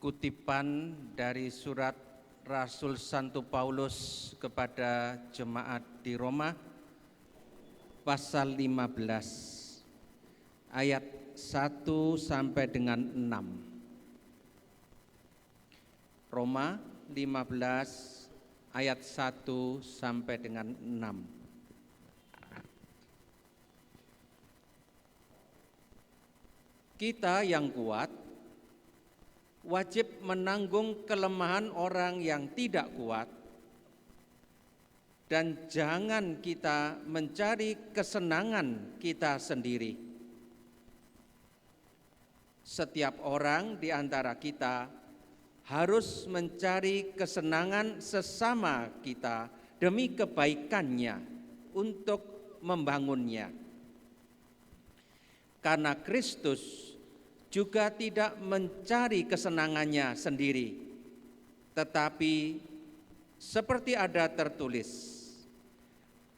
Kutipan dari surat Rasul Santo Paulus kepada jemaat di Roma pasal 15 ayat 1 sampai dengan 6. Roma 15 ayat 1 sampai dengan 6. Kita yang kuat wajib menanggung kelemahan orang yang tidak kuat, dan jangan kita mencari kesenangan kita sendiri. Setiap orang di antara kita harus mencari kesenangan sesama kita demi kebaikannya untuk membangunnya. Karena Kristus juga tidak mencari kesenangannya sendiri, tetapi seperti ada tertulis,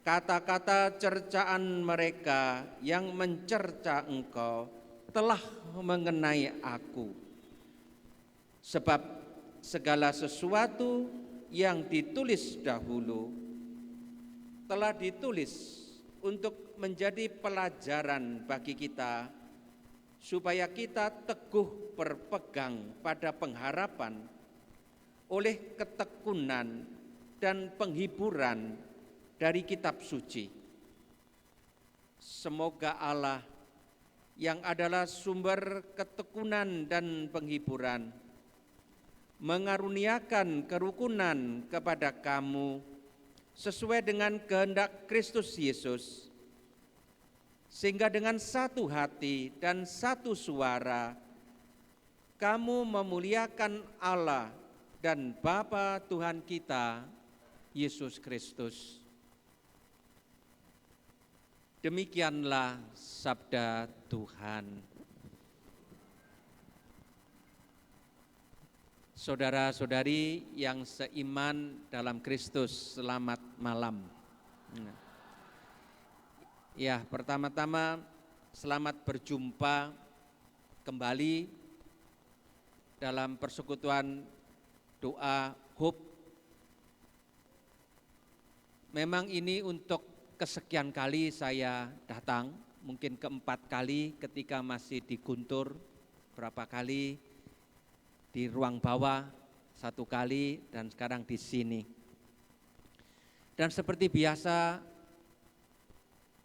kata-kata cercaan mereka yang mencerca engkau telah mengenai aku. Sebab segala sesuatu yang ditulis dahulu telah ditulis untuk menjadi pelajaran bagi kita, supaya kita teguh berpegang pada pengharapan oleh ketekunan dan penghiburan dari kitab suci. Semoga Allah yang adalah sumber ketekunan dan penghiburan mengaruniakan kerukunan kepada kamu sesuai dengan kehendak Kristus Yesus, sehingga dengan satu hati dan satu suara kamu memuliakan Allah dan Bapa Tuhan kita Yesus Kristus. Demikianlah sabda Tuhan. Saudara-saudari yang seiman dalam Kristus, selamat malam. Ya, pertama-tama selamat berjumpa kembali dalam persekutuan doa Hope. Memang ini untuk kesekian kali saya datang, mungkin keempat kali ketika masih di Guntur, berapa kali di ruang bawah, satu kali, dan sekarang di sini. Dan seperti biasa,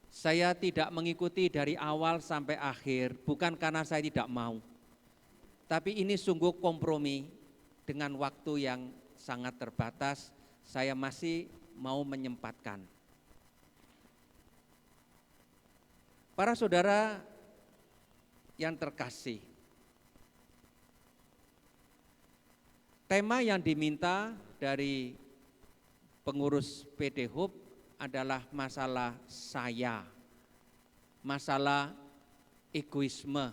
saya tidak mengikuti dari awal sampai akhir, bukan karena saya tidak mau, tapi ini sungguh kompromi dengan waktu yang sangat terbatas. Saya masih mau menyempatkan. Para saudara yang terkasih, tema yang diminta dari pengurus PD Hope adalah masalah saya, masalah egoisme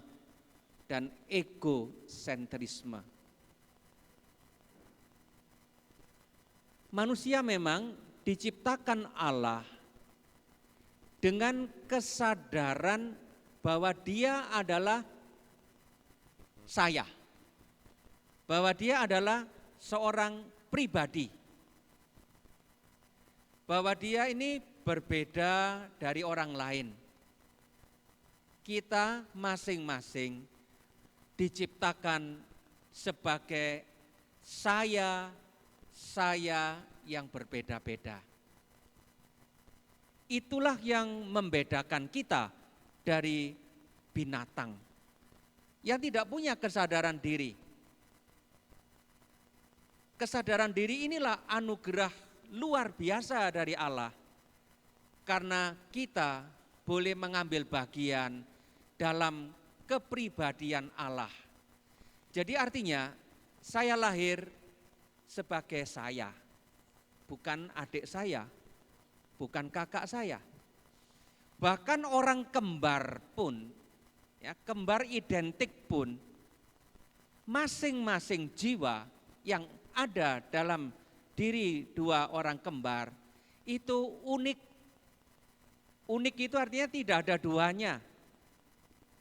dan egosentrisme. Manusia memang diciptakan Allah dengan kesadaran bahwa dia adalah saya, bahwa dia adalah seorang pribadi, bahwa dia ini berbeda dari orang lain. Kita masing-masing diciptakan sebagai saya yang berbeda-beda. Itulah yang membedakan kita dari binatang yang tidak punya kesadaran diri. Kesadaran diri inilah anugerah luar biasa dari Allah, karena kita boleh mengambil bagian dalam kepribadian Allah. Jadi artinya saya lahir sebagai saya, bukan adik saya, bukan kakak saya. Bahkan orang kembar pun, ya, kembar identik pun, masing-masing jiwa yang ada dalam diri dua orang kembar itu unik. Unik itu artinya tidak ada duanya,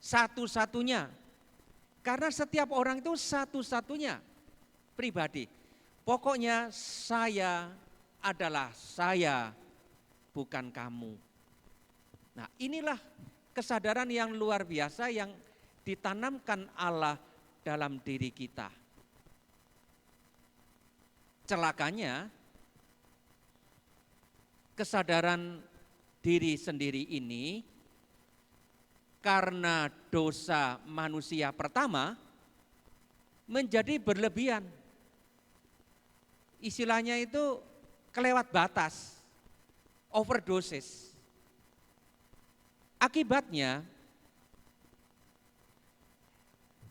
satu-satunya. Karena setiap orang itu satu-satunya. pribadi. Pokoknya saya adalah saya, bukan kamu. Nah, inilah kesadaran yang luar biasa yang ditanamkan Allah dalam diri kita. Celakanya, kesadaran diri sendiri ini karena dosa manusia pertama menjadi berlebihan. Istilahnya itu kelewat batas, overdosis. Akibatnya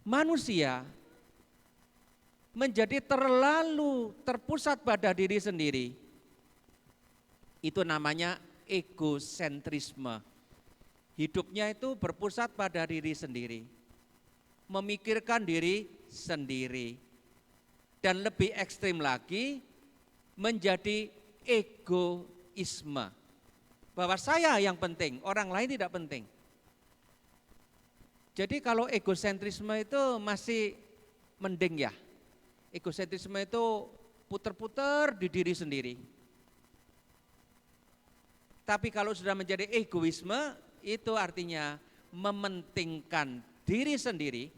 manusia menjadi terlalu terpusat pada diri sendiri. Itu namanya egosentrisme. Hidupnya itu berpusat pada diri sendiri, memikirkan diri sendiri. Dan lebih ekstrim lagi, menjadi egoisme. Bahwa saya yang penting, orang lain tidak penting. Jadi kalau egosentrisme itu masih mending ya. Egosentrisme itu puter-puter di diri sendiri. Tapi kalau sudah menjadi egoisme, itu artinya mementingkan diri sendiri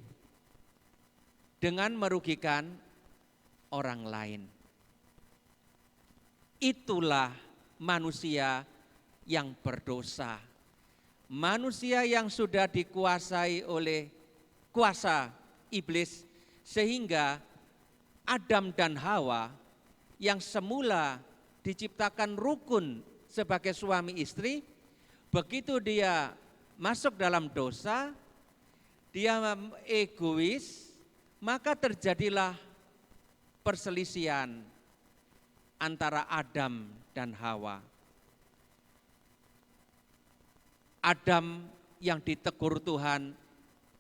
dengan merugikan orang lain. Itulah manusia yang berdosa. Manusia yang sudah dikuasai oleh kuasa iblis, sehingga Adam dan Hawa yang semula diciptakan rukun sebagai suami istri, begitu dia masuk dalam dosa, dia egois, maka terjadilah perselisihan antara Adam dan Hawa. Adam yang ditegur Tuhan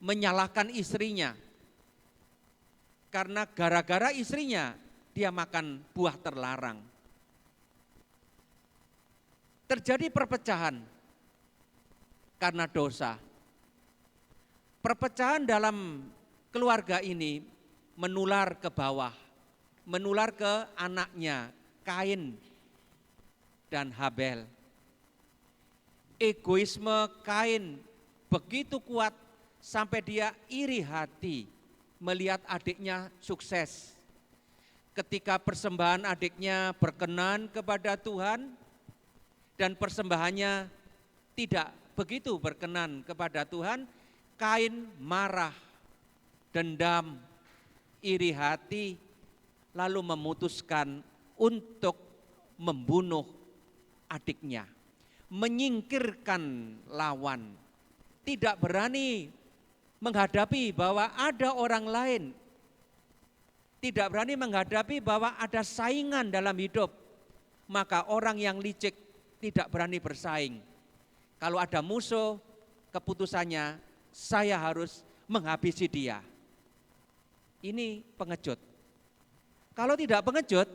menyalahkan istrinya karena gara-gara istrinya dia makan buah terlarang. Terjadi perpecahan karena dosa. Perpecahan dalam keluarga ini menular ke bawah, menular ke anaknya Kain dan Habel. Egoisme Kain begitu kuat sampai dia iri hati melihat adiknya sukses. Ketika persembahan adiknya berkenan kepada Tuhan dan persembahannya tidak begitu berkenan kepada Tuhan, Kain marah, dendam, iri hati, lalu memutuskan untuk membunuh adiknya, menyingkirkan lawan, tidak berani menghadapi bahwa ada orang lain, tidak berani menghadapi bahwa ada saingan dalam hidup. Maka orang yang licik tidak berani bersaing. Kalau ada musuh, keputusannya saya harus menghabisi dia. Ini pengecut. Kalau tidak pengecut,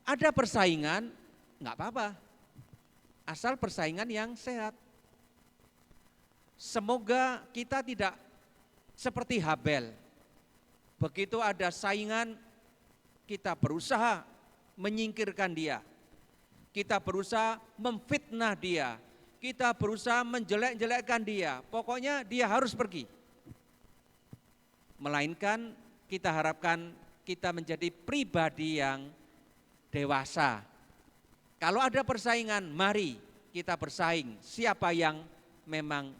ada persaingan, enggak apa-apa. Asal persaingan yang sehat. Semoga kita tidak seperti Habel. Begitu ada saingan, kita berusaha menyingkirkan dia. Kita berusaha memfitnah dia. Kita berusaha menjelek-jelekkan dia. Pokoknya dia harus pergi. Melainkan kita harapkan kita menjadi pribadi yang dewasa. Kalau ada persaingan, mari kita bersaing. Siapa yang memang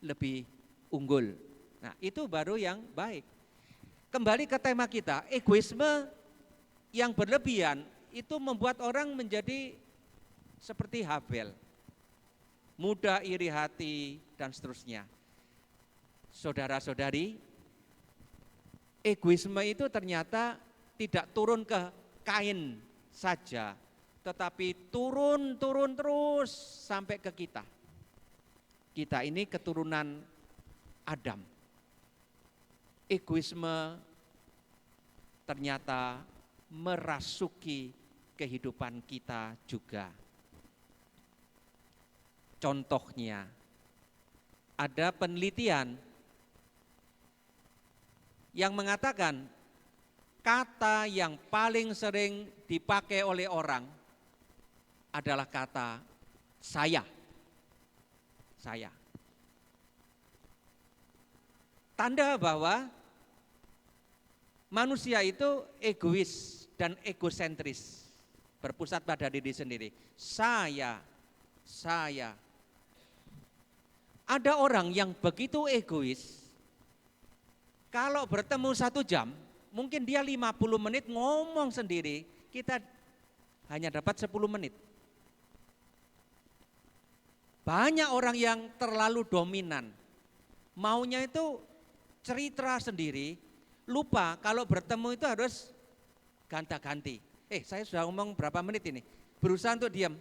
lebih unggul. Nah, itu baru yang baik. Kembali ke tema kita, egoisme yang berlebihan itu membuat orang menjadi seperti Habel. Mudah iri hati dan seterusnya. Saudara-saudari, egoisme itu ternyata tidak turun ke Kain saja, tetapi turun terus sampai ke kita. Kita ini keturunan Adam. Egoisme ternyata merasuki kehidupan kita juga. Contohnya, ada penelitian yang mengatakan kata yang paling sering dipakai oleh orang adalah kata saya. Saya. Tanda bahwa manusia itu egois dan egosentris, berpusat pada diri sendiri. Saya. Ada orang yang begitu egois, kalau bertemu 1 jam, mungkin dia 50 menit ngomong sendiri, kita hanya dapat 10 menit. Banyak orang yang terlalu dominan, maunya itu cerita sendiri, lupa kalau bertemu itu harus ganti-ganti. Saya sudah ngomong berapa menit ini, berusaha untuk diam,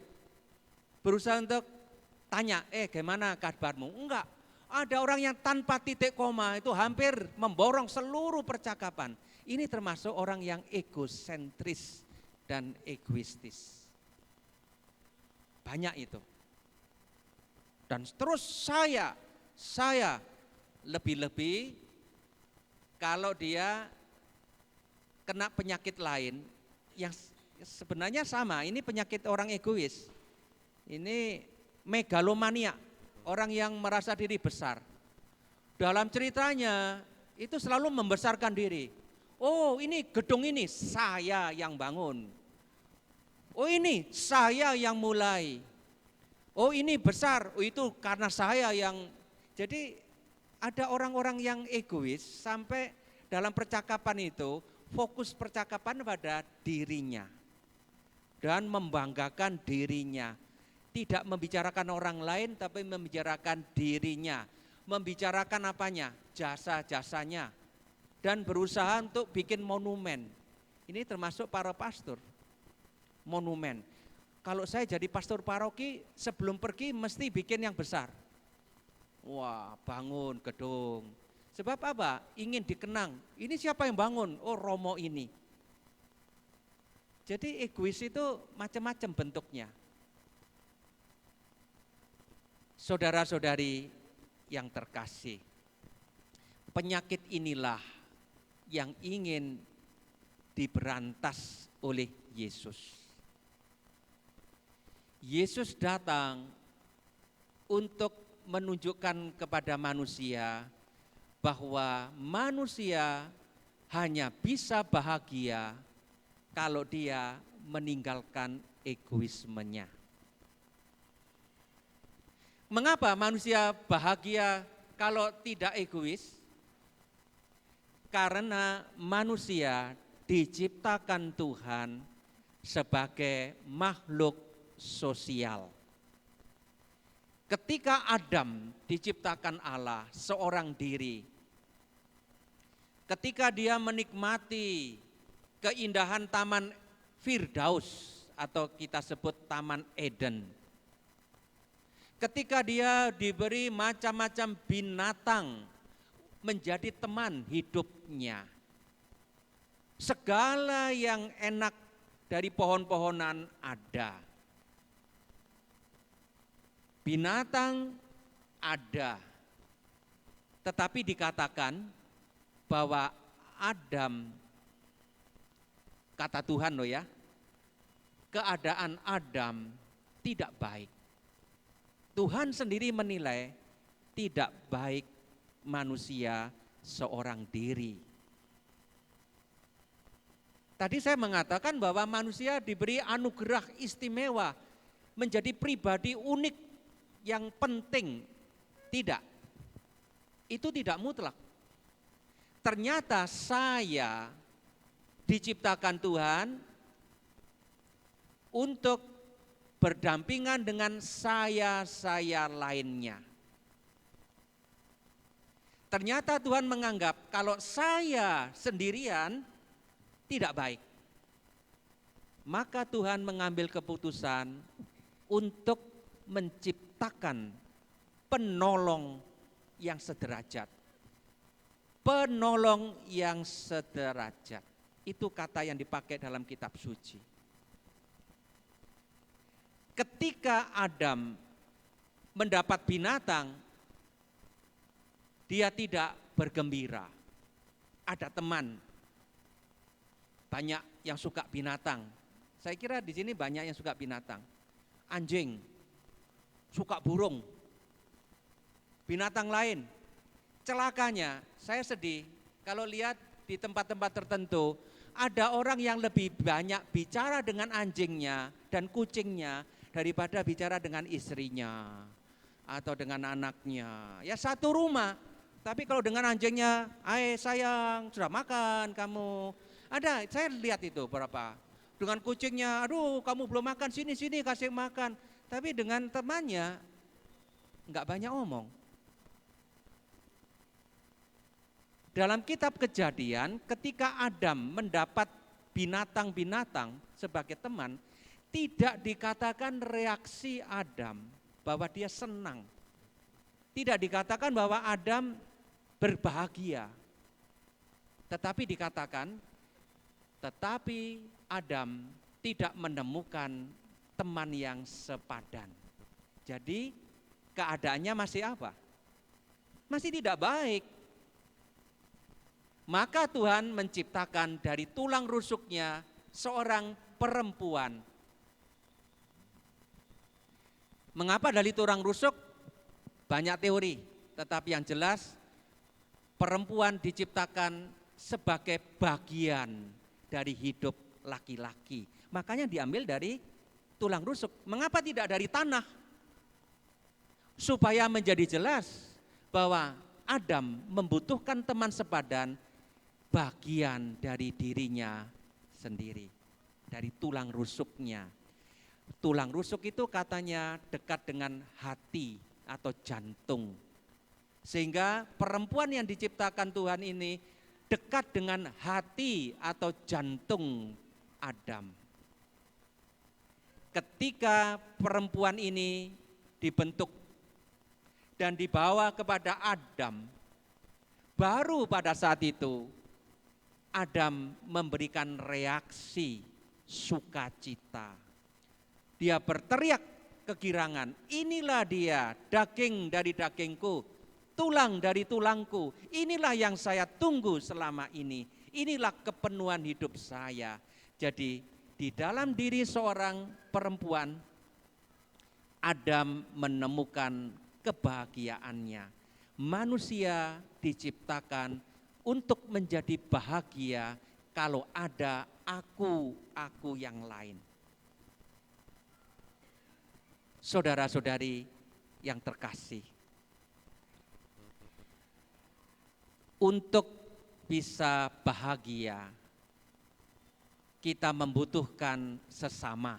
berusaha untuk tanya, gimana kabarmu? Enggak, ada orang yang tanpa titik koma itu hampir memborong seluruh percakapan. Ini termasuk orang yang egosentris dan egoistis. Banyak itu. Dan terus saya lebih-lebih kalau dia kena penyakit lain yang sebenarnya sama, ini penyakit orang egois. Ini megalomania, orang yang merasa diri besar. Dalam ceritanya itu selalu membesarkan diri. Oh, ini gedung ini saya yang bangun. Oh, ini saya yang mulai. Oh, ini besar. Oh, itu karena saya yang. Jadi ada orang-orang yang egois sampai dalam percakapan itu fokus percakapan pada dirinya dan membanggakan dirinya. Tidak membicarakan orang lain tapi membicarakan dirinya. Membicarakan apanya? Jasa-jasanya. Dan berusaha untuk bikin monumen. Ini termasuk para pastor. Monumen. Kalau saya jadi pastor paroki, sebelum pergi mesti bikin yang besar. Wah, bangun gedung. Sebab apa? Ingin dikenang. Ini siapa yang bangun? Oh, Romo ini. Jadi egois itu macam-macam bentuknya. Saudara-saudari yang terkasih, penyakit inilah yang ingin diberantas oleh Yesus. Yesus datang untuk menunjukkan kepada manusia bahwa manusia hanya bisa bahagia kalau dia meninggalkan egoismenya. Mengapa manusia bahagia kalau tidak egois? Karena manusia diciptakan Tuhan sebagai makhluk sosial. Ketika Adam diciptakan Allah seorang diri, ketika dia menikmati keindahan Taman Firdaus atau kita sebut Taman Eden, ketika dia diberi macam-macam binatang menjadi teman hidupnya, segala yang enak dari pohon-pohonan ada, binatang ada, tetapi dikatakan bahwa Adam, kata Tuhan loh ya, keadaan Adam tidak baik. Tuhan sendiri menilai tidak baik manusia seorang diri. Tadi saya mengatakan bahwa manusia diberi anugerah istimewa menjadi pribadi unik yang penting. Tidak, itu tidak mutlak. Ternyata saya diciptakan Tuhan untuk berdampingan dengan saya lainnya. Ternyata Tuhan menganggap kalau saya sendirian tidak baik. Maka Tuhan mengambil keputusan untuk menciptakan penolong yang sederajat. Penolong yang sederajat. Itu kata yang dipakai dalam kitab suci. Ketika Adam mendapat binatang, dia tidak bergembira. Ada teman. banyak yang suka binatang. Saya kira di sini banyak yang suka binatang. Anjing, suka burung, binatang lain. Celakanya, saya sedih kalau lihat di tempat-tempat tertentu ada orang yang lebih banyak bicara dengan anjingnya dan kucingnya daripada bicara dengan istrinya atau dengan anaknya. Ya satu rumah, tapi kalau dengan anjingnya, sayang, sudah makan kamu. Ada, saya lihat itu berapa. Dengan kucingnya, aduh kamu belum makan, sini kasih makan. Tapi dengan temannya, enggak banyak omong. Dalam kitab Kejadian, ketika Adam mendapat binatang-binatang sebagai teman, tidak dikatakan reaksi Adam bahwa dia senang. Tidak dikatakan bahwa Adam berbahagia. Tetapi dikatakan, tetapi Adam tidak menemukan teman yang sepadan. Jadi keadaannya masih apa? Masih tidak baik. Maka Tuhan menciptakan dari tulang rusuknya seorang perempuan. Mengapa dari tulang rusuk? Banyak teori, tetapi yang jelas perempuan diciptakan sebagai bagian dari hidup laki-laki. Makanya diambil dari tulang rusuk. Mengapa tidak dari tanah? Supaya menjadi jelas bahwa Adam membutuhkan teman sepadan, bagian dari dirinya sendiri, dari tulang rusuknya. Tulang rusuk itu katanya dekat dengan hati atau jantung. Sehingga perempuan yang diciptakan Tuhan ini dekat dengan hati atau jantung Adam. Ketika perempuan ini dibentuk dan dibawa kepada Adam, baru pada saat itu Adam memberikan reaksi sukacita. Dia berteriak kegirangan, inilah dia, daging dari dagingku, tulang dari tulangku, inilah yang saya tunggu selama ini, inilah kepenuhan hidup saya. Jadi di dalam diri seorang perempuan, Adam menemukan kebahagiaannya. Manusia diciptakan untuk menjadi bahagia kalau ada aku yang lain. Saudara-saudari yang terkasih, untuk bisa bahagia, kita membutuhkan sesama.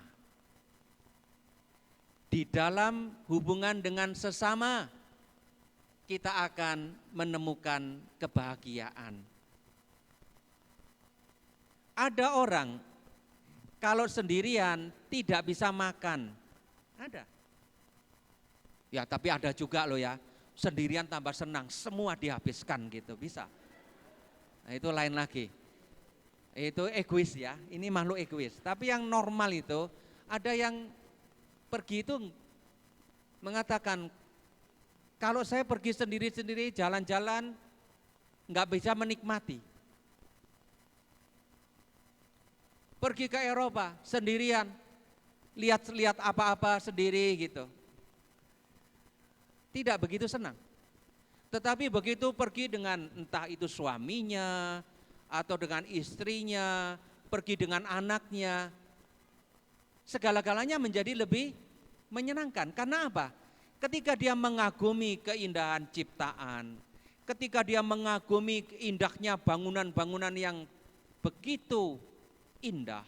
Di dalam hubungan dengan sesama, kita akan menemukan kebahagiaan. Ada orang kalau sendirian tidak bisa makan. Ada. Ya, tapi ada juga loh ya, sendirian tambah senang, semua dihabiskan gitu, bisa. Nah, itu lain lagi. Itu egois ya, ini makhluk egois. Tapi yang normal itu, ada yang pergi itu mengatakan, kalau saya pergi sendiri-sendiri jalan-jalan nggak bisa menikmati. Pergi ke Eropa sendirian, lihat-lihat apa-apa sendiri gitu. Tidak begitu senang. Tetapi begitu pergi dengan entah itu suaminya atau dengan istrinya, pergi dengan anaknya, segala-galanya menjadi lebih menyenangkan. Karena apa? Ketika dia mengagumi keindahan ciptaan, ketika dia mengagumi indahnya bangunan-bangunan yang begitu indah,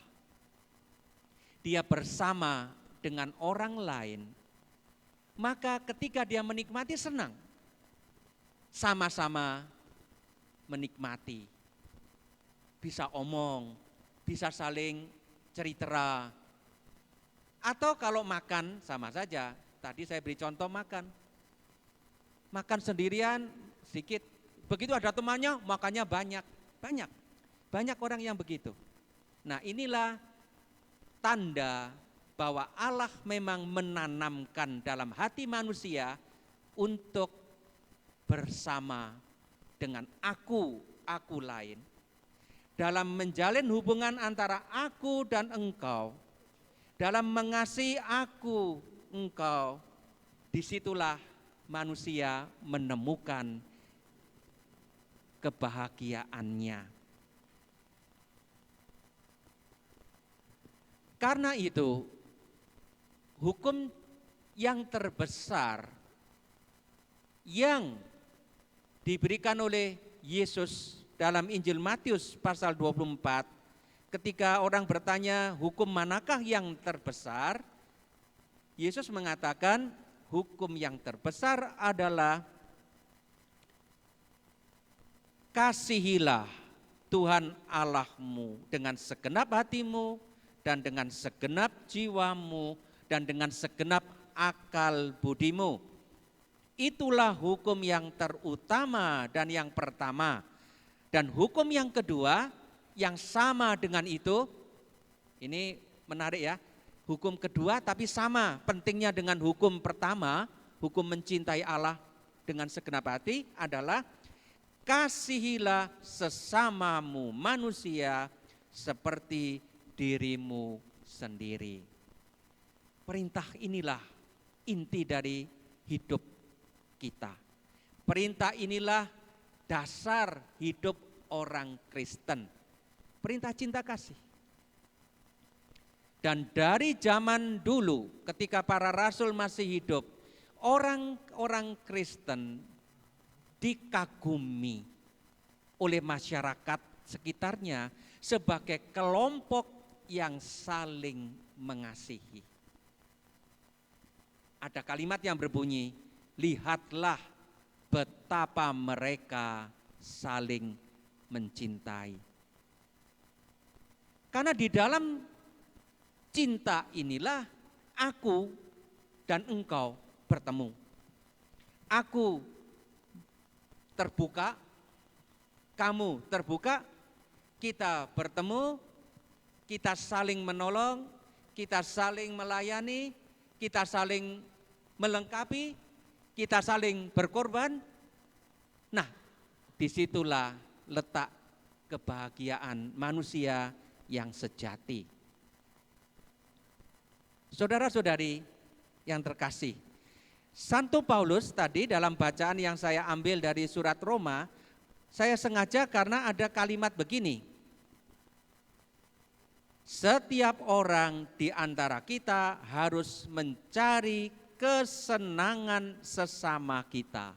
dia bersama dengan orang lain, maka ketika dia menikmati senang, sama-sama menikmati, bisa omong, bisa saling cerita, atau kalau makan sama saja. Tadi saya beri contoh makan sendirian sedikit, begitu ada temannya makannya banyak orang yang begitu. Nah, inilah tanda bahwa Allah memang menanamkan dalam hati manusia untuk bersama dengan aku lain. dalam menjalin hubungan antara aku dan engkau, dalam mengasihi aku, engkau, disitulah manusia menemukan kebahagiaannya. Karena itu, hukum yang terbesar yang diberikan oleh Yesus dalam Injil Matius pasal 24, ketika orang bertanya hukum manakah yang terbesar, Yesus mengatakan hukum yang terbesar adalah kasihilah Tuhan Allahmu dengan segenap hatimu dan dengan segenap jiwamu dan dengan segenap akal budimu. Itulah hukum yang terutama dan yang pertama. Dan hukum yang kedua yang sama dengan itu, ini menarik ya, hukum kedua tapi sama pentingnya dengan hukum pertama, hukum mencintai Allah dengan segenap hati adalah kasihilah sesamamu manusia seperti dirimu sendiri. Perintah inilah inti dari hidup kita. Perintah inilah dasar hidup orang Kristen. Perintah cinta kasih. Dan dari zaman dulu ketika para rasul masih hidup, orang-orang Kristen dikagumi oleh masyarakat sekitarnya sebagai kelompok yang saling mengasihi. Ada kalimat yang berbunyi, lihatlah betapa mereka saling mencintai. Karena di dalam cinta inilah aku dan engkau bertemu. Aku terbuka, kamu terbuka, kita bertemu, kita saling menolong, kita saling melayani, kita saling melengkapi, kita saling berkorban. Nah, disitulah letak kebahagiaan manusia yang sejati. Saudara-saudari yang terkasih, Santo Paulus tadi dalam bacaan yang saya ambil dari surat Roma, saya sengaja karena ada kalimat begini. Setiap orang di antara kita harus mencari kesenangan sesama kita.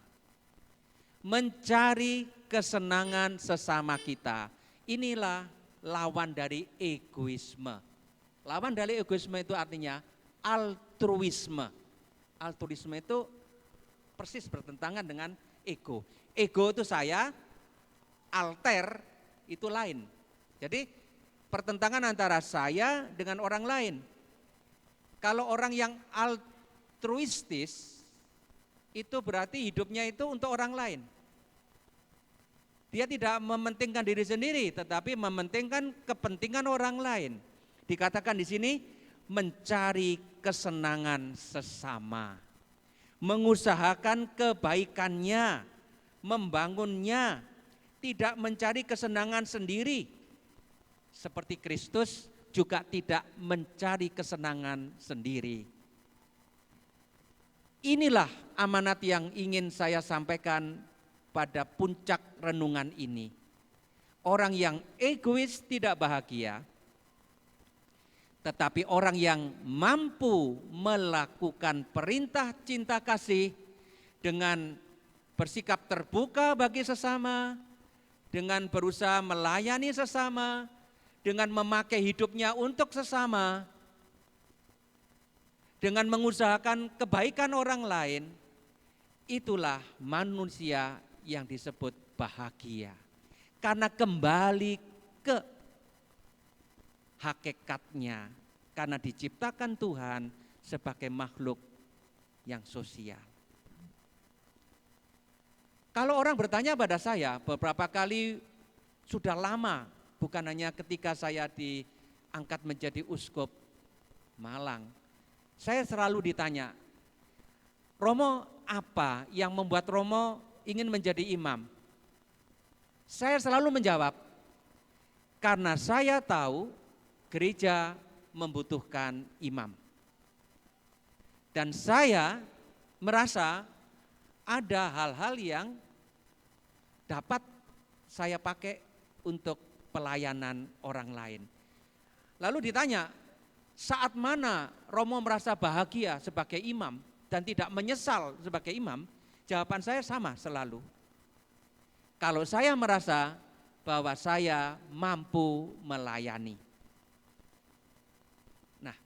Mencari kesenangan sesama kita. Inilah lawan dari egoisme. Lawan dari egoisme itu artinya altruisme. Altruisme itu persis bertentangan dengan ego. Ego itu saya, alter itu lain. Jadi pertentangan antara saya dengan orang lain. Kalau orang yang altruistis itu berarti hidupnya itu untuk orang lain. Dia tidak mementingkan diri sendiri, tetapi mementingkan kepentingan orang lain. Dikatakan di sini mencari kesenangan sesama, mengusahakan kebaikannya, membangunnya, tidak mencari kesenangan sendiri. Seperti Kristus juga tidak mencari kesenangan sendiri. Inilah amanat yang ingin saya sampaikan pada puncak renungan ini. Orang yang egois tidak bahagia, tetapi orang yang mampu melakukan perintah cinta kasih dengan bersikap terbuka bagi sesama, dengan berusaha melayani sesama, dengan memakai hidupnya untuk sesama, dengan mengusahakan kebaikan orang lain, itulah manusia yang disebut bahagia. Karena kembali ke hakikatnya, karena diciptakan Tuhan sebagai makhluk yang sosial. Kalau orang bertanya pada saya beberapa kali sudah lama, bukan hanya ketika saya diangkat menjadi uskup Malang, saya selalu ditanya, Romo apa yang membuat Romo ingin menjadi imam? Saya selalu menjawab, Karena saya tahu gereja membutuhkan imam. Dan saya merasa ada hal-hal yang dapat saya pakai untuk pelayanan orang lain. Lalu ditanya, saat mana Romo merasa bahagia sebagai imam dan tidak menyesal sebagai imam? Jawaban saya sama selalu. Kalau saya merasa bahwa saya mampu melayani. Nah,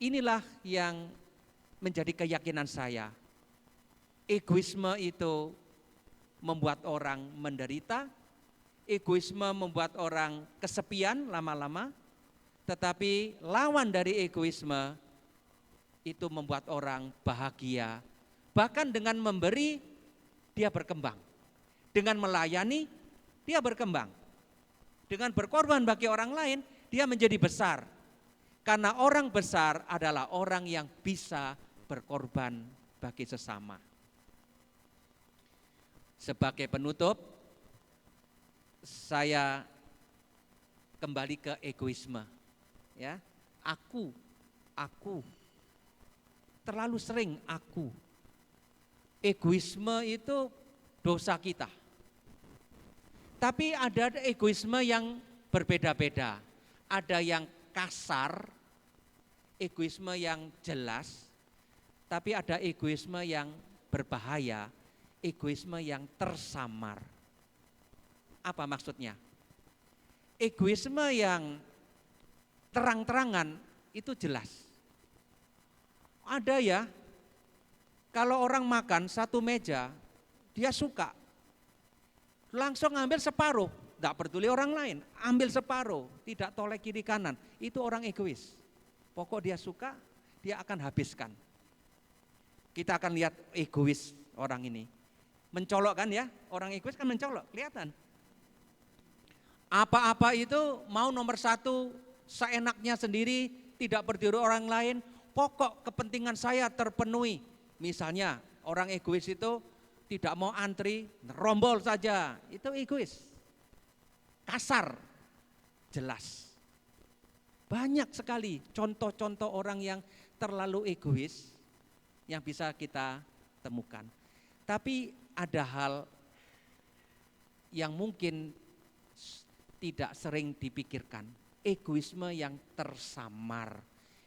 inilah yang menjadi keyakinan saya. Egoisme itu membuat orang menderita, egoisme membuat orang kesepian lama-lama, tetapi lawan dari egoisme itu membuat orang bahagia. Bahkan dengan memberi, dia berkembang. Dengan melayani, dia berkembang. Dengan berkorban bagi orang lain, dia menjadi besar. Karena orang besar adalah orang yang bisa berkorban bagi sesama. Sebagai penutup, saya kembali ke egoisme. Ya, aku, terlalu sering aku. Egoisme itu dosa kita. Tapi ada egoisme yang berbeda-beda. Ada yang kasar, egoisme yang jelas, tapi ada egoisme yang berbahaya, egoisme yang tersamar. Apa maksudnya? Egoisme yang terang-terangan itu jelas. Ada ya, kalau orang makan satu meja, dia suka, langsung ambil separuh, tidak peduli orang lain, ambil separuh, tidak toleh kiri kanan, itu orang egois. Pokok dia suka, dia akan habiskan. Kita akan lihat egois orang ini. Mencolok kan ya, orang egois kan mencolok, kelihatan. Apa-apa itu mau nomor satu, seenaknya sendiri, tidak peduli orang lain, pokok kepentingan saya terpenuhi. Misalnya orang egois itu tidak mau antri, rombol saja, itu egois. Kasar, jelas. Banyak sekali contoh-contoh orang yang terlalu egois yang bisa kita temukan. Tapi ada hal yang mungkin tidak sering dipikirkan. Egoisme yang tersamar,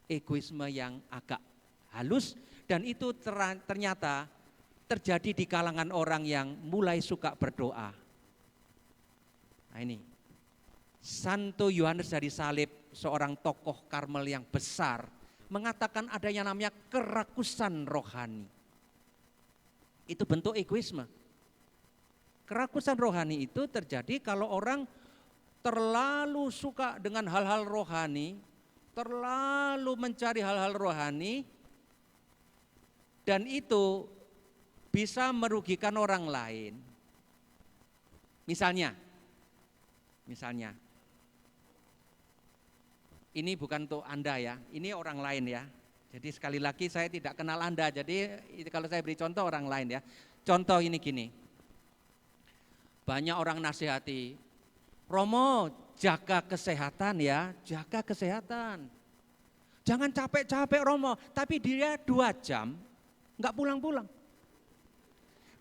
egoisme yang agak halus, dan itu ternyata terjadi di kalangan orang yang mulai suka berdoa. Nah ini, Santo Yohanes dari Salib, seorang tokoh Karmel yang besar, mengatakan ada yang namanya kerakusan rohani. Itu bentuk egoisme. Kerakusan rohani itu terjadi kalau orang terlalu suka dengan hal-hal rohani, terlalu mencari hal-hal rohani, dan itu bisa merugikan orang lain. Misalnya, ini bukan untuk Anda ya, ini orang lain ya. Jadi sekali lagi saya tidak kenal Anda, jadi kalau saya beri contoh orang lain ya. Contoh ini gini, banyak orang nasihati, Romo jaga kesehatan ya, jaga kesehatan. Jangan capek-capek Romo, tapi dia 2 jam enggak pulang-pulang.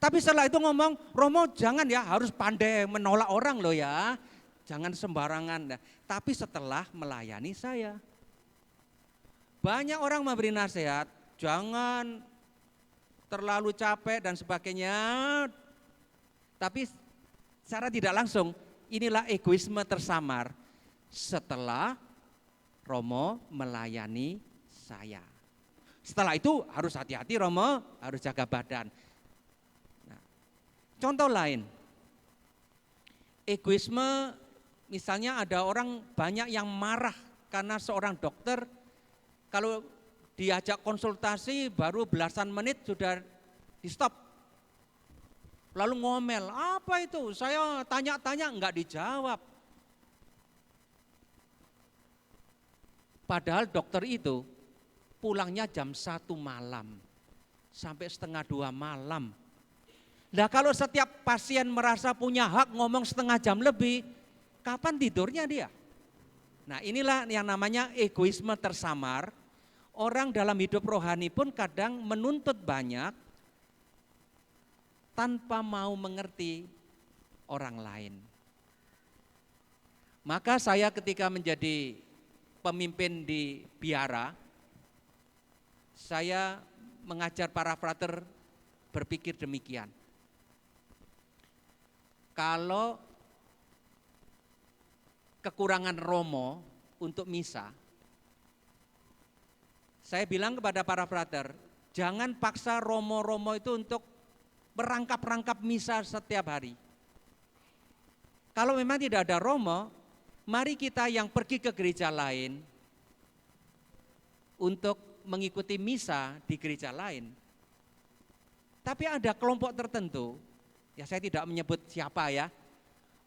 Tapi setelah itu ngomong, Romo jangan ya, harus pandai menolak orang loh ya. Jangan sembarangan. Tapi setelah melayani saya, banyak orang memberi nasihat, jangan terlalu capek dan sebagainya. Tapi secara tidak langsung, inilah egoisme tersamar setelah Romo melayani saya. Setelah itu harus hati-hati Romo, harus jaga badan. Nah, contoh lain, egoisme misalnya ada orang banyak yang marah karena seorang dokter kalau diajak konsultasi baru belasan menit sudah di stop. Lalu ngomel, apa itu? Saya tanya-tanya enggak dijawab. Padahal dokter itu pulangnya jam 1 malam sampai setengah 2 malam. Nah kalau setiap pasien merasa punya hak ngomong setengah jam lebih, kapan tidurnya dia? Nah, inilah yang namanya egoisme tersamar. Orang dalam hidup rohani pun kadang menuntut banyak tanpa mau mengerti orang lain. Maka saya ketika menjadi pemimpin di biara, saya mengajar para frater berpikir demikian. Kalau kekurangan romo untuk misa, saya bilang kepada para frater, jangan paksa romo-romo itu untuk merangkap-rangkap misa setiap hari. Kalau memang tidak ada romo, mari kita yang pergi ke gereja lain untuk mengikuti misa di gereja lain. Tapi ada kelompok tertentu, ya saya tidak menyebut siapa ya,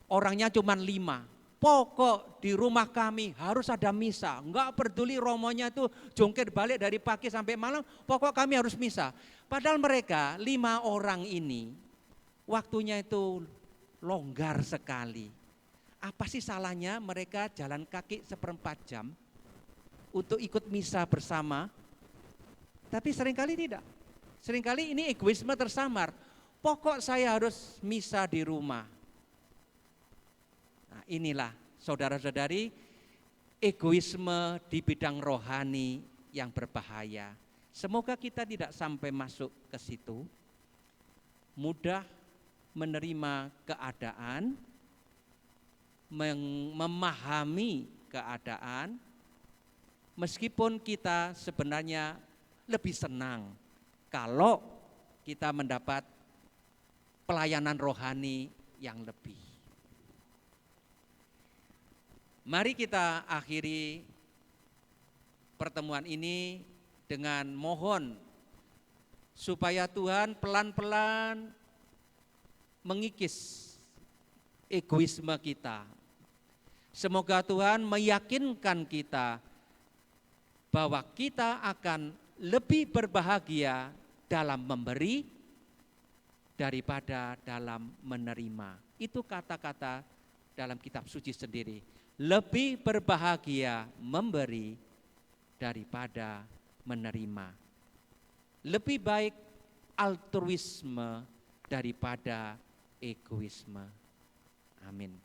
orangnya cuma 5. Pokok di rumah kami harus ada misa, enggak peduli romonya itu jungkir balik dari pagi sampai malam, pokok kami harus misa. Padahal mereka 5 orang ini waktunya itu longgar sekali. Apa sih salahnya mereka jalan kaki 1/4 jam untuk ikut misa bersama? Tapi seringkali tidak. Seringkali ini egoisme tersamar. Pokok saya harus misa di rumah. Nah, inilah saudara-saudari egoisme di bidang rohani yang berbahaya. Semoga kita tidak sampai masuk ke situ. Mudah menerima keadaan, memahami keadaan, meskipun kita sebenarnya lebih senang kalau kita mendapat pelayanan rohani yang lebih. Mari kita akhiri pertemuan ini dengan mohon supaya Tuhan pelan-pelan mengikis egoisme kita. Semoga Tuhan meyakinkan kita bahwa kita akan lebih berbahagia dalam memberi daripada dalam menerima. Itu kata-kata dalam kitab suci sendiri. Lebih berbahagia memberi daripada menerima. Lebih baik altruisme daripada egoisme. Amin.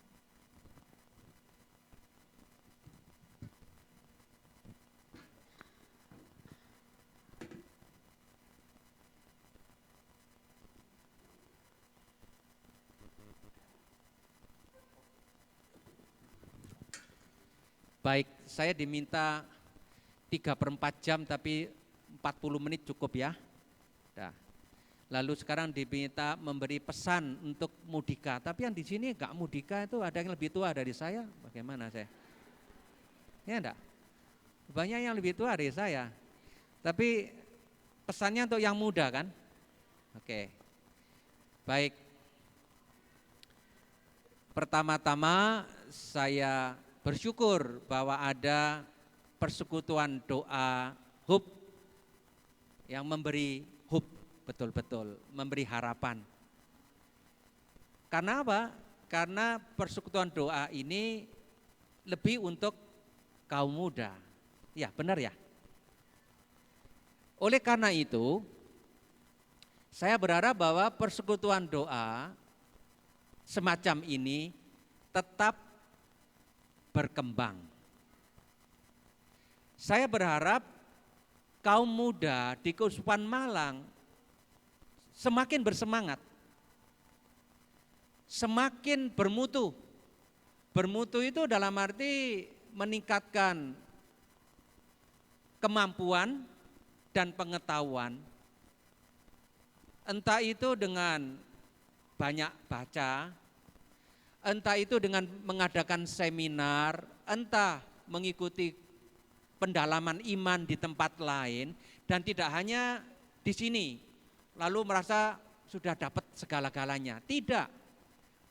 Baik, saya diminta 3/4 jam tapi 40 menit cukup ya. Nah, lalu sekarang diminta memberi pesan untuk mudika, tapi yang di sini enggak mudika itu ada yang lebih tua dari saya, bagaimana saya? Ya enggak? Banyak yang lebih tua dari saya. Tapi pesannya untuk yang muda kan? Oke. Baik. Pertama-tama saya bersyukur bahwa ada persekutuan doa HUB yang memberi HUB betul-betul, memberi harapan. Karena apa? Karena persekutuan doa ini lebih untuk kaum muda. Ya, benar ya? Oleh karena itu, saya berharap bahwa persekutuan doa semacam ini tetap berkembang. Saya berharap kaum muda di Keuskupan Malang semakin bersemangat, semakin bermutu. Bermutu itu dalam arti meningkatkan kemampuan dan pengetahuan, entah itu dengan banyak baca, entah itu dengan mengadakan seminar, entah mengikuti pendalaman iman di tempat lain, dan tidak hanya di sini, lalu merasa sudah dapat segala-galanya. Tidak,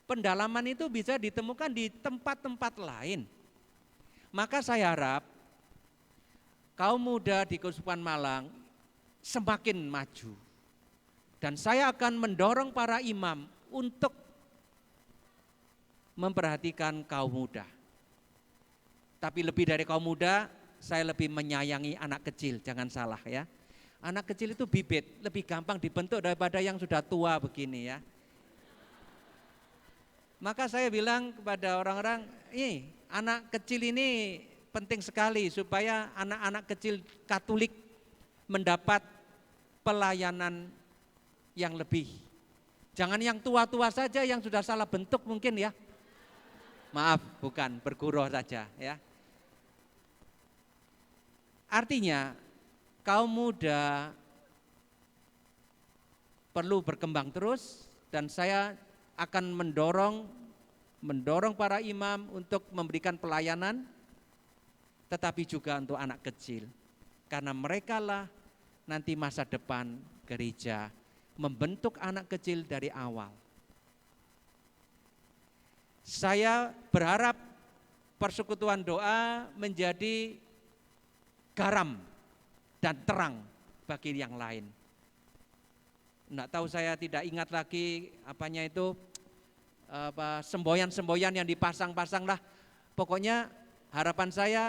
pendalaman itu bisa ditemukan di tempat-tempat lain. Maka saya harap kaum muda di Keuskupan Malang semakin maju. Dan saya akan mendorong para imam untuk memperhatikan kaum muda. Tapi lebih dari kaum muda, saya lebih menyayangi anak kecil, jangan salah ya. Anak kecil itu bibit, lebih gampang dibentuk daripada yang sudah tua begini ya. Maka saya bilang kepada orang-orang, anak kecil ini penting sekali supaya anak-anak kecil Katolik mendapat pelayanan yang lebih. Jangan yang tua-tua saja yang sudah salah bentuk mungkin ya. Maaf, bukan, bergurau saja ya. Artinya kaum muda perlu berkembang terus dan saya akan mendorong para imam untuk memberikan pelayanan, tetapi juga untuk anak kecil. Karena merekalah nanti masa depan gereja, membentuk anak kecil dari awal. Saya berharap persekutuan doa menjadi garam dan terang bagi yang lain. Enggak tahu, saya tidak ingat lagi apanya itu, semboyan-semboyan yang dipasang-pasang lah. Pokoknya harapan saya,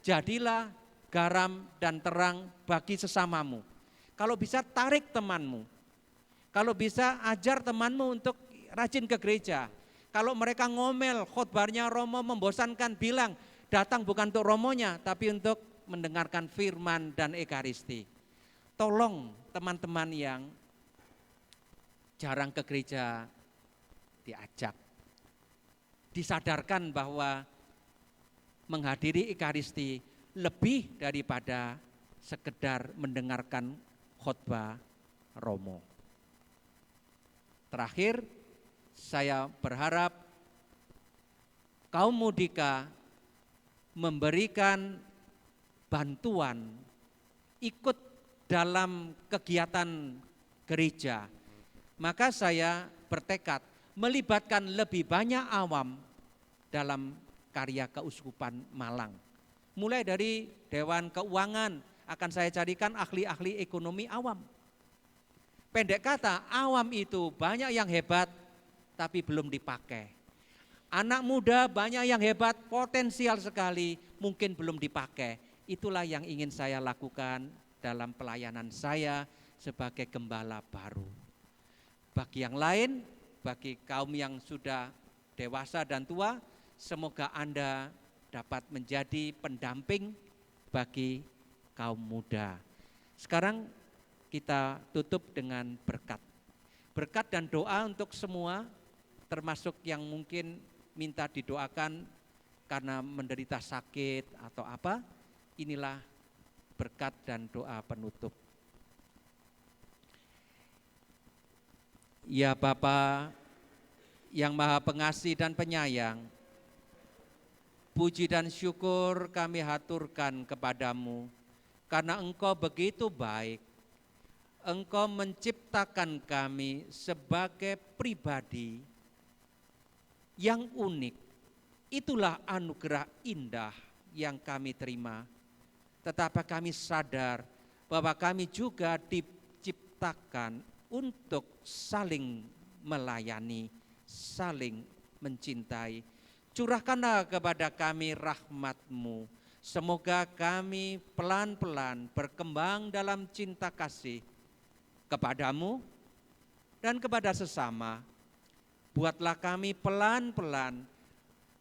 jadilah garam dan terang bagi sesamamu. Kalau bisa tarik temanmu, kalau bisa ajar temanmu untuk rajin ke gereja. Kalau mereka ngomel, khotbahnya Romo membosankan, bilang datang bukan untuk Romonya, tapi untuk mendengarkan firman dan ekaristi. Tolong teman-teman yang jarang ke gereja diajak, disadarkan bahwa menghadiri ekaristi lebih daripada sekedar mendengarkan khotbah Romo. Terakhir, saya berharap kaum Mudika memberikan bantuan ikut dalam kegiatan gereja. Maka saya bertekad melibatkan lebih banyak awam dalam karya keuskupan Malang. Mulai dari Dewan Keuangan akan saya carikan ahli-ahli ekonomi awam. Pendek kata, awam itu banyak yang hebat tapi belum dipakai. Anak muda banyak yang hebat, potensial sekali, mungkin belum dipakai. Itulah yang ingin saya lakukan dalam pelayanan saya sebagai gembala baru. Bagi yang lain, bagi kaum yang sudah dewasa dan tua, semoga Anda dapat menjadi pendamping bagi kaum muda. Sekarang kita tutup dengan berkat. Berkat dan doa untuk semua, termasuk yang mungkin minta didoakan karena menderita sakit atau apa. Inilah berkat dan doa penutup. Ya Bapa yang Maha Pengasih dan Penyayang, puji dan syukur kami haturkan kepadamu karena Engkau begitu baik. Engkau menciptakan kami sebagai pribadi yang unik. Itulah anugerah indah yang kami terima. Tetapi kami sadar bahwa kami juga diciptakan untuk saling melayani, saling mencintai. Curahkanlah kepada kami rahmat-Mu. Semoga kami pelan-pelan berkembang dalam cinta kasih kepadamu dan kepada sesama. Buatlah kami pelan-pelan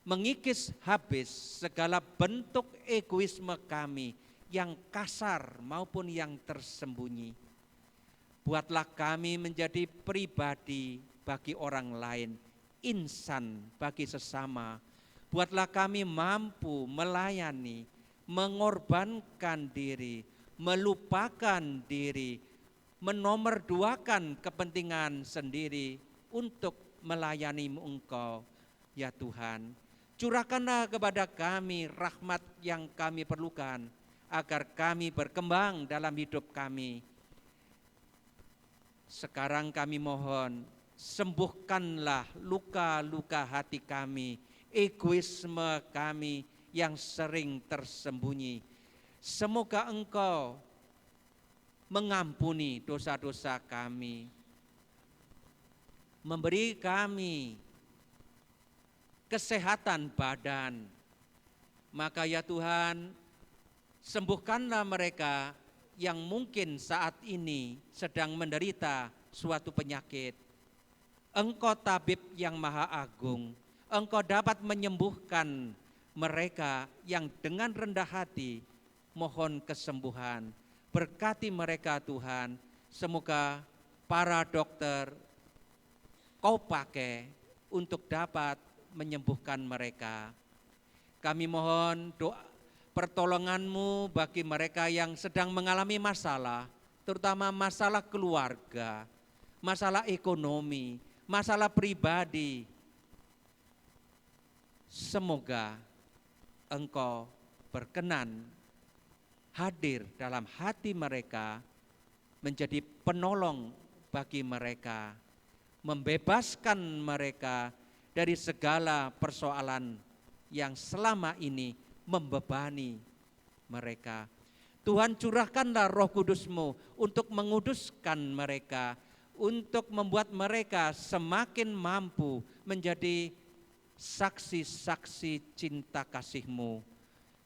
mengikis habis segala bentuk egoisme kami yang kasar maupun yang tersembunyi. Buatlah kami menjadi pribadi bagi orang lain, insan bagi sesama. Buatlah kami mampu melayani, mengorbankan diri, melupakan diri, menomorduakan kepentingan sendiri untuk melayani Engkau, ya Tuhan. Curahkanlah kepada kami rahmat yang kami perlukan, agar kami berkembang dalam hidup kami. Sekarang kami mohon, sembuhkanlah luka-luka hati kami, egoisme kami yang sering tersembunyi. Semoga Engkau mengampuni dosa-dosa kami, memberi kami kesehatan badan, Maka ya Tuhan, sembuhkanlah mereka yang mungkin saat ini sedang menderita suatu penyakit. Engkau tabib yang maha agung, Engkau dapat menyembuhkan mereka yang dengan rendah hati mohon kesembuhan. Berkati mereka Tuhan, semoga para dokter Kau pakai untuk dapat menyembuhkan mereka. Kami mohon doa pertolongan-Mu bagi mereka yang sedang mengalami masalah, terutama masalah keluarga, masalah ekonomi, masalah pribadi. Semoga Engkau berkenan hadir dalam hati mereka, menjadi penolong bagi mereka, membebaskan mereka dari segala persoalan yang selama ini membebani mereka. Tuhan, curahkanlah Roh Kudus-Mu untuk menguduskan mereka, untuk membuat mereka semakin mampu menjadi saksi-saksi cinta kasih-Mu.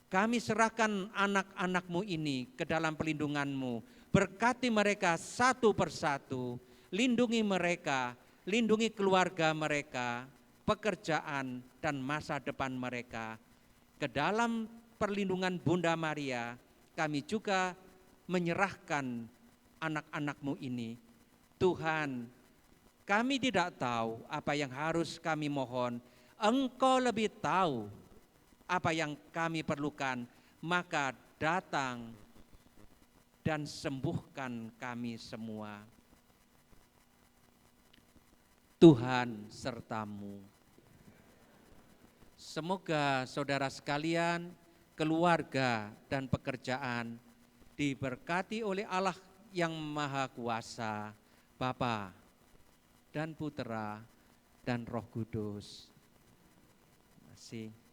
Kami serahkan anak-anak-Mu ini ke dalam pelindungan-Mu. Berkati mereka satu persatu, lindungi mereka, lindungi keluarga mereka, pekerjaan dan masa depan mereka. Ke dalam perlindungan Bunda Maria, kami juga menyerahkan anak-anak-Mu ini. Tuhan, kami tidak tahu apa yang harus kami mohon. Engkau lebih tahu apa yang kami perlukan, maka datang dan sembuhkan kami semua. Tuhan sertamu. Semoga saudara sekalian, keluarga dan pekerjaan diberkati oleh Allah yang Maha Kuasa, Bapa dan Putera dan Roh Kudus. Terima kasih.